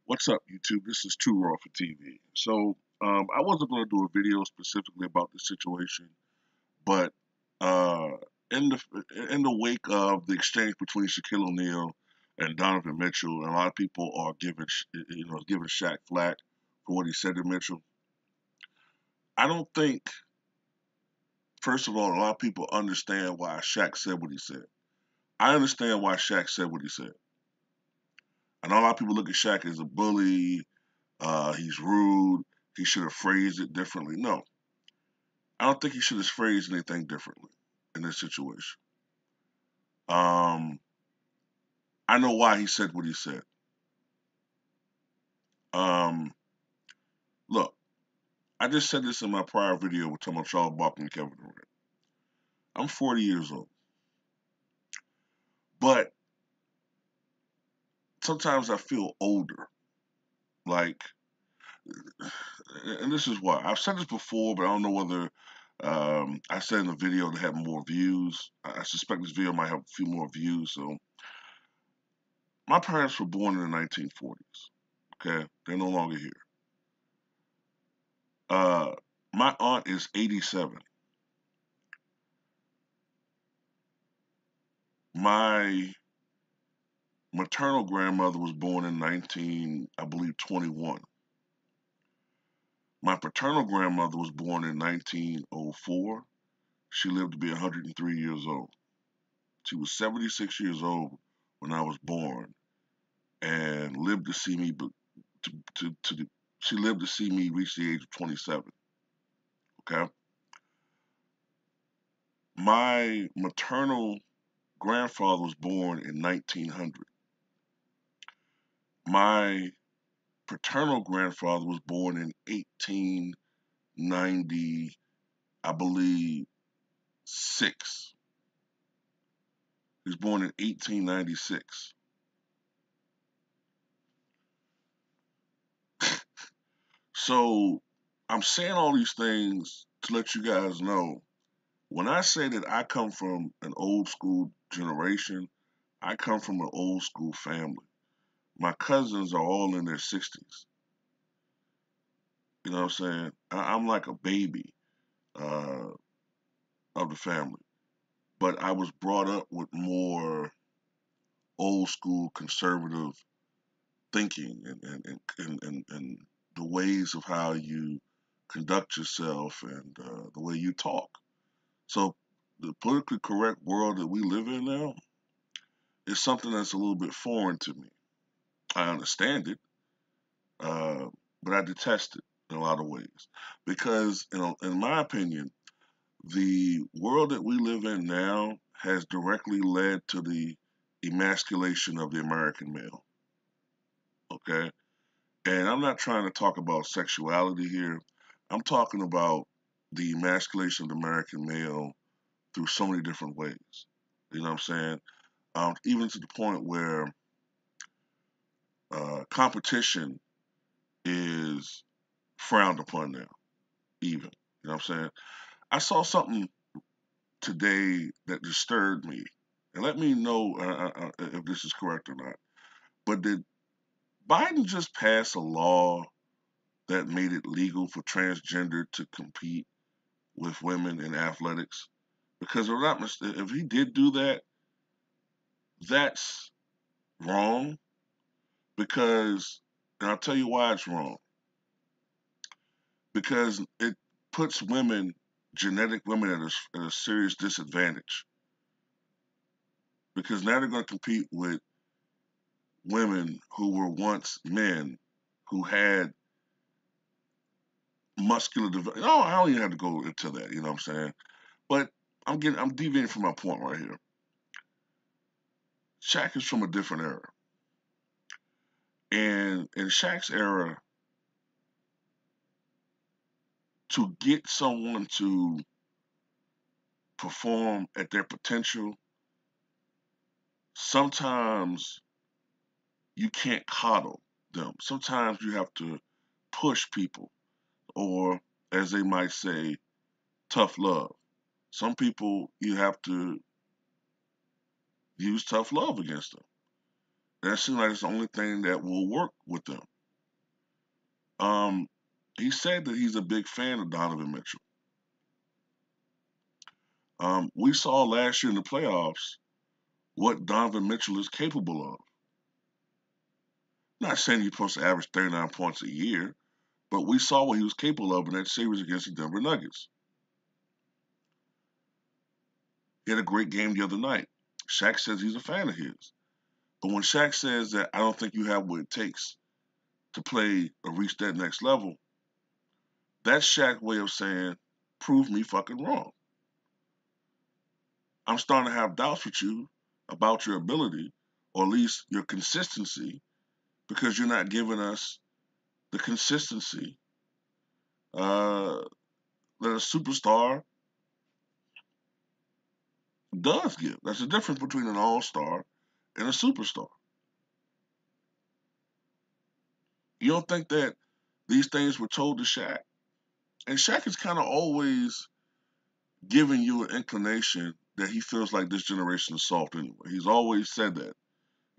What's up, YouTube? This is Too Raw for TV. I wasn't going to do a video specifically about this situation, but uh, in the in the wake of the exchange between Shaquille O'Neal and Donovan Mitchell, and a lot of people are giving Shaq flack for what he said to Mitchell. I don't think, first of all, a lot of people understand why Shaq said what he said. I understand why Shaq said what he said. I know a lot of people look at Shaq as a bully. He's rude. He should have phrased it differently. No, I don't think he should have phrased anything differently in this situation. Um, I know why he said what he said. Um, Look, I just said this in my prior video with talking about Charles Barkley and Kevin Durant. I'm 40 years old, but sometimes I feel older. Like, and this is why I've said this before, but I don't know whether I said in the video to have more views. I suspect this video might have a few more views. So, my parents were born in the 1940s. Okay, they're no longer here. Uh, my aunt is 87. My maternal grandmother was born in I believe 21. My paternal grandmother was born in 1904. She lived to be 103 years old. She was 76 years old when I was born, and lived to see me. She lived to see me reach the age of 27. Okay, my maternal grandfather was born in 1900. My paternal grandfather was born in 1890, I believe, 6. He was born in 1896. So I'm saying all these things to let you guys know when I say that I come from an old school generation, I come from an old school family. My cousins are all in their 60s. You know what I'm saying? I'm like a baby uh, of the family. But I was brought up with more old school conservative thinking and the ways of how you conduct yourself and the way you talk. So the politically correct world that we live in now is something that's a little bit foreign to me. I understand it, uh, but I detest it in a lot of ways because, in my opinion, the world that we live in now has directly led to the emasculation of the American male. Okay, and I'm not trying to talk about sexuality here. I'm talking about the emasculation of the American male through so many different ways. You know what I'm saying? Even to the point where competition is frowned upon now. Even, you know what I'm saying? I saw something today that disturbed me, and let me know if this is correct or not. But did Biden just pass a law that made it legal for transgender to compete with women in athletics? Because if he did do that, that's wrong. Because, and I'll tell you why it's wrong. Because it puts women, genetic women, at a serious disadvantage. Because now they're going to compete with women who were once men who had muscular development. Oh, I don't even have to go into that. You know what I'm saying? But I'm deviating from my point right here. Shaq is from a different era, and in Shaq's era, to get someone to perform at their potential, sometimes you can't coddle them. Sometimes you have to push people, or as they might say, tough love. Some people you have to use tough love against them. That seems like it's the only thing that will work with them. Um, he said that he's a big fan of Donovan Mitchell. We saw last year in the playoffs what Donovan Mitchell is capable of. Not saying he's supposed to average 39 points a year, but we saw what he was capable of in that series against the Denver Nuggets. He had a great game the other night. Shaq says he's a fan of his. But when Shaq says that I don't think you have what it takes to play or reach that next level, that's Shaq's way of saying, prove me fucking wrong. I'm starting to have doubts with you about your ability, or at least your consistency, because you're not giving us the consistency uh, that a superstar does give. That's the difference between an all-star and a superstar. You don't think that these things were told to Shaq? And Shaq is kind of always giving you an inclination that he feels like this generation is soft anyway. He's always said that.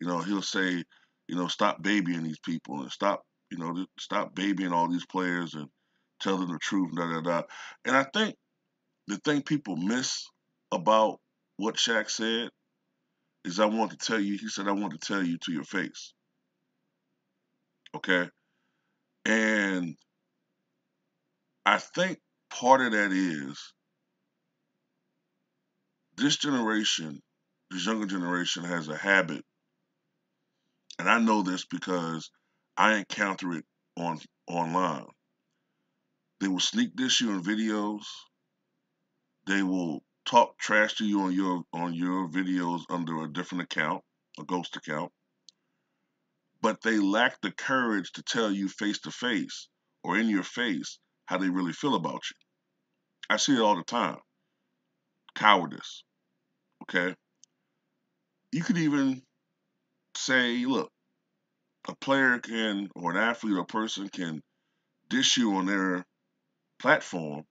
He'll say, stop babying these people and stop babying all these players and tell them the truth, da da da. And I think the thing people miss about what Shaq said is he said, I want to tell you to your face. Okay? And I think part of that is this generation, this younger generation has a habit, and I know this because I encounter it online. They will sneak diss you in videos. They will talk trash to you on your videos under a different account, a ghost account. But they lack the courage to tell you face to face or in your face how they really feel about you. I see it all the time. Cowardice. Okay. You could even say, look, a player can, or an athlete or person can dish you on their platform,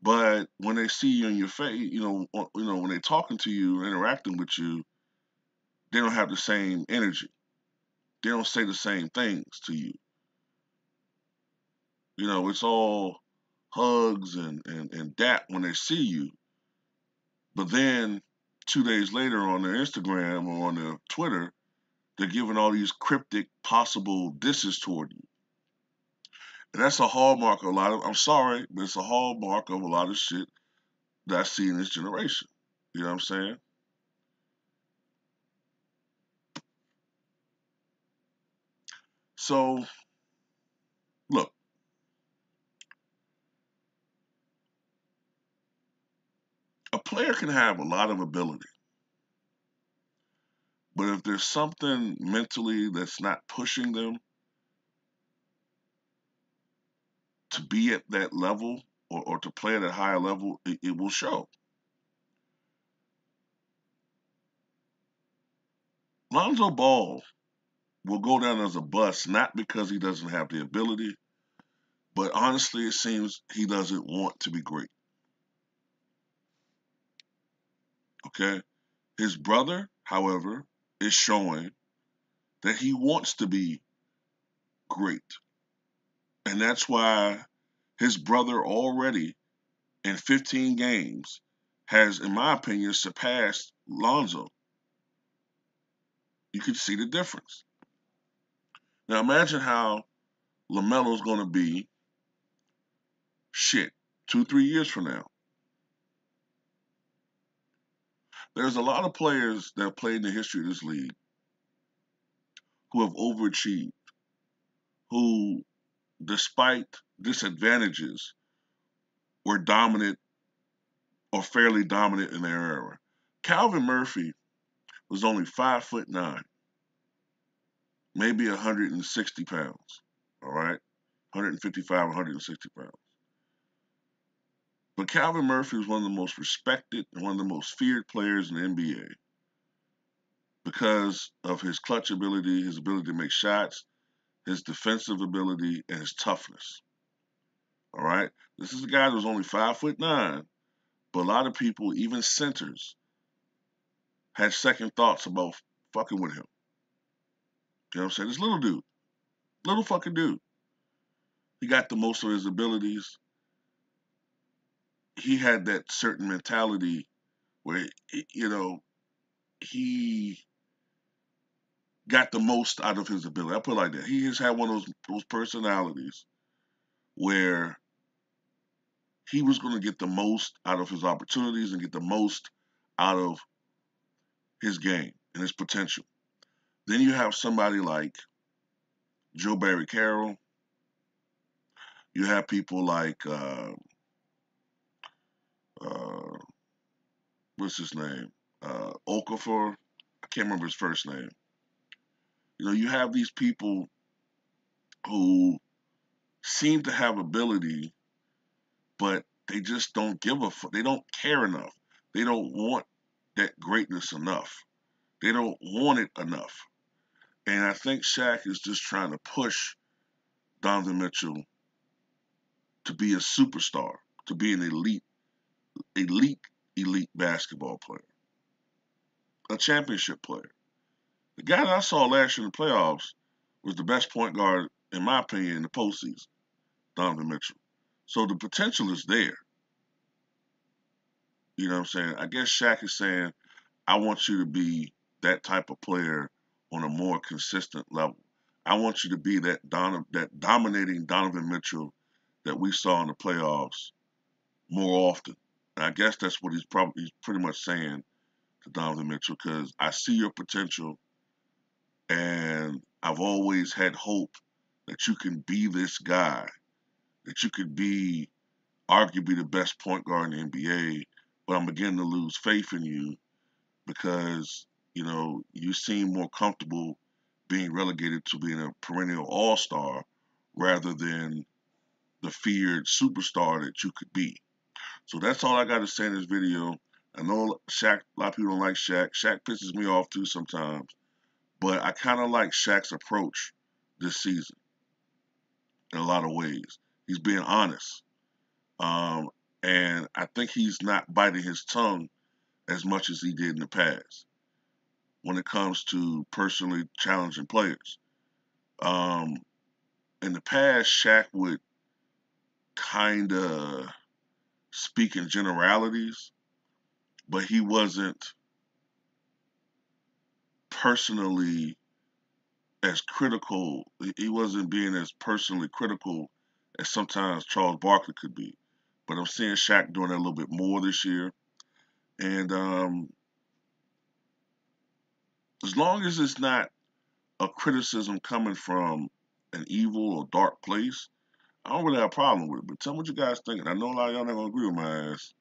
but when they see you in your face, when they're talking to you, interacting with you, they don't have the same energy. They don't say the same things to you. It's all hugs and dap when they see you. But then 2 days later on their Instagram or on their Twitter, they're giving all these cryptic possible disses toward you. And that's a hallmark of I'm sorry, but it's a hallmark of a lot of shit that I see in this generation. You know what I'm saying? So, look, a player can have a lot of ability, but if there's something mentally that's not pushing them to be at that level or to play at a higher level, it will show. Lonzo Ball will go down as a bust, not because he doesn't have the ability, but honestly, it seems he doesn't want to be great. Okay? His brother, however, is showing that he wants to be great. And that's why his brother already in 15 games has, in my opinion, surpassed Lonzo. You can see the difference. Now imagine how LaMelo's going to be, 2-3 years from now. There's a lot of players that have played in the history of this league who have overachieved, who, despite disadvantages, were dominant or fairly dominant in their era. Calvin Murphy was only 5'9", maybe 160 pounds. All right, 155, 160 pounds. But Calvin Murphy was one of the most respected and one of the most feared players in the NBA because of his clutch ability, his ability to make shots, his defensive ability, and his toughness. All right, this is a guy that was only 5'9", but a lot of people, even centers, had second thoughts about fucking with him. You know what I'm saying? This little dude, little fucking dude. he got the most of his abilities, he had that certain mentality where, he got the most out of his ability. I put it like that. He has had one of those personalities where he was going to get the most out of his opportunities and get the most out of his game and his potential. Then you have somebody like Joe Barry Carroll. You have people like uh, what's his name? Okafor. I can't remember his first name. You have these people who seem to have ability, but they just don't give a fuck. They don't care enough. They don't want that greatness enough. They don't want it enough. And I think Shaq is just trying to push Donovan Mitchell to be a superstar, to be an elite, elite basketball player, a championship player. The guy that I saw last year in the playoffs was the best point guard, in my opinion, in the postseason, Donovan Mitchell. So the potential is there. You know what I'm saying? I guess Shaq is saying, I want you to be that type of player on a more consistent level. I want you to be that dominating Donovan Mitchell that we saw in the playoffs more often. And I guess that's what he's pretty much saying to Donovan Mitchell, because I see your potential and I've always had hope that you can be this guy, that you could be arguably the best point guard in the NBA, but I'm beginning to lose faith in you because, you seem more comfortable being relegated to being a perennial all-star rather than the feared superstar that you could be. So that's all I got to say in this video. I know Shaq, a lot of people don't like Shaq. Shaq pisses me off too sometimes. But I kind of like Shaq's approach this season in a lot of ways. He's being honest. Um, and I think he's not biting his tongue as much as he did in the past when it comes to personally challenging players. Um, in the past, Shaq would kind of speak in generalities, but he wasn't personally as critical. He wasn't being as personally critical as sometimes Charles Barkley could be. But I'm seeing Shaq doing that a little bit more this year. And as long as it's not a criticism coming from an evil or dark place, I don't really have a problem with it. But tell me what you guys think. I know a lot of y'all not gonna agree with my ass.